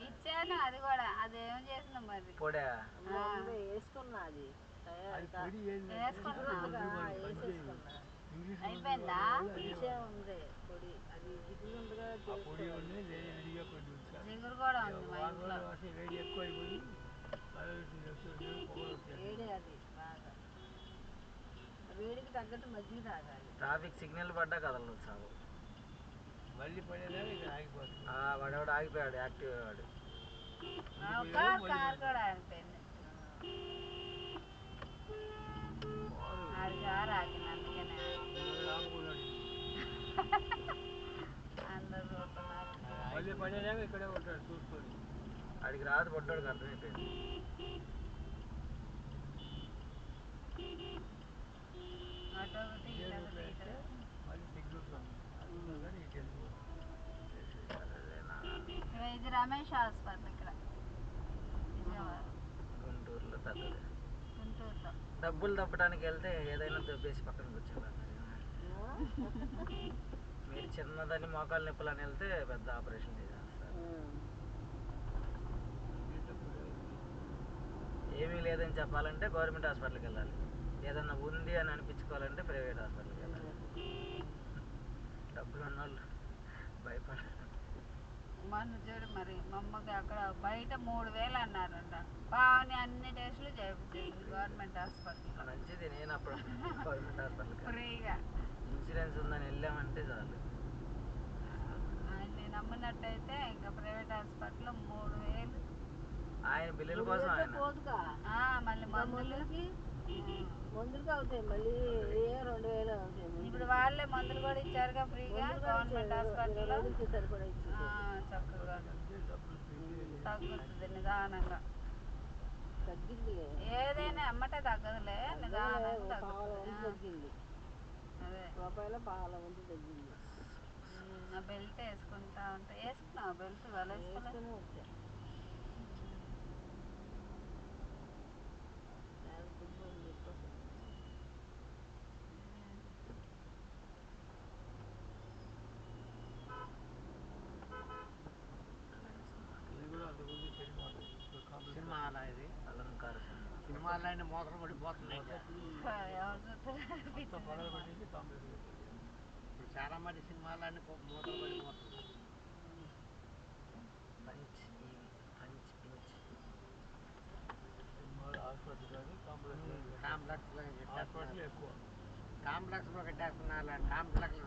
ఇచ్చాను అది కూడా అదేం చేసిన మరి పొడా వేసుకున్నా అది అయిపోయిందా ఉంది పొడి అది జిగురు ఉండగా జిగురు కూడా ఉంది మా ఇంట్లో వేడి అది బాగా వేడికి తగ్గట్టు మజ్జిగ తాగాలి. ట్రాఫిక్ సిగ్నల్ పడ్డా కదలదు సాగు మళ్ళీ పడేదాకా ఆగిపోతుంది. వాడెవడు ఆగిపోయాడు యాక్టివ్ వాడు కారు కూడా ఆగిపోయింది ఆడిగారు ఆగింది అందుకనే అందరు మళ్ళీ పడేదాకా ఇక్కడే ఉంటాడు చూసుకొని. ఆడికి రాదు పడ్డాడు అర్థమైపోయింది. ఆటో ఒకటి మళ్ళీ సిగ్గుతాం ఇది రమేష్ హాస్పిటల్ ఇక్కడ విజయవాడ గుంటూరులో పెద్దది. గుంటూరులో డబ్బులు తప్పడానికి వెళ్తే ఏదైనా దొబ్బేసి పక్కన కూర్చున్నారు. మీరు చిన్నదని మోకాలు నొప్పులని వెళ్తే పెద్ద ఆపరేషన్ చేసేస్తారు. ఏమీ లేదని చెప్పాలంటే గవర్నమెంట్ హాస్పిటల్కి వెళ్ళాలి. ఏదన్నా ఉంది అని అనిపించుకోవాలంటే ప్రైవేట్ హాస్పిటల్కి వెళ్ళాలి. డబ్బులు ఉన్నోళ్ళు భయపడాలి. మొన్న చూడు మరి మా అమ్మకి అక్కడ బయట 3000 అన్నారంట. పావని అన్ని టెస్టులు చేయించేసింది గవర్నమెంట్ హాస్పిటల్. మంచిది. నేను అప్పుడు గవర్నమెంట్ హాస్పిటల్కి ఫ్రీగా ఇన్సూరెన్స్ ఉందని వెళ్ళామంటే చాలు. ఆయన నమ్మినట్టయితే ఇంకా ప్రైవేట్ హాస్పిటల్లో 3000 ఆయన బిల్లుల కోసం ఆయన మళ్ళీ మందులకి అవుతాయి. మళ్ళీ 2000 అవుతాయి. ఇప్పుడు వాళ్ళే మందులు కూడా ఇచ్చారుగా ఫ్రీగా గవర్నమెంట్ హాస్పిటల్లో. సరిపడా చక్కగా తగ్గుతుంది నిదానంగా. తగ్గింది ఏదైనా ఎమ్మటే తగ్గదులే నిదానంగా తగ్గింది. అదే రూపాయల పాల వంతు తగ్గింది. ఆ బెల్ట్ వేసుకుంటా ఉంటే వేసుకున్నావు బెల్ట్ వాళ్ళు వేసుకుని వచ్చా సినిమా అలా ఇది అలంకార సినిమాలో అయినా మోతలు పడిపోతున్నాయి. ఇప్పుడు చాలా మంది సినిమాలన్నీ మూతలు పడిపోతున్నాయి. పంచ్ పించ్ సినిమాలు హాస్పిటల్ కానీ కాంప్లెక్స్లో ఎక్కువ కాంప్లెక్స్లో కట్టేస్తున్నారు. కాంప్లెక్స్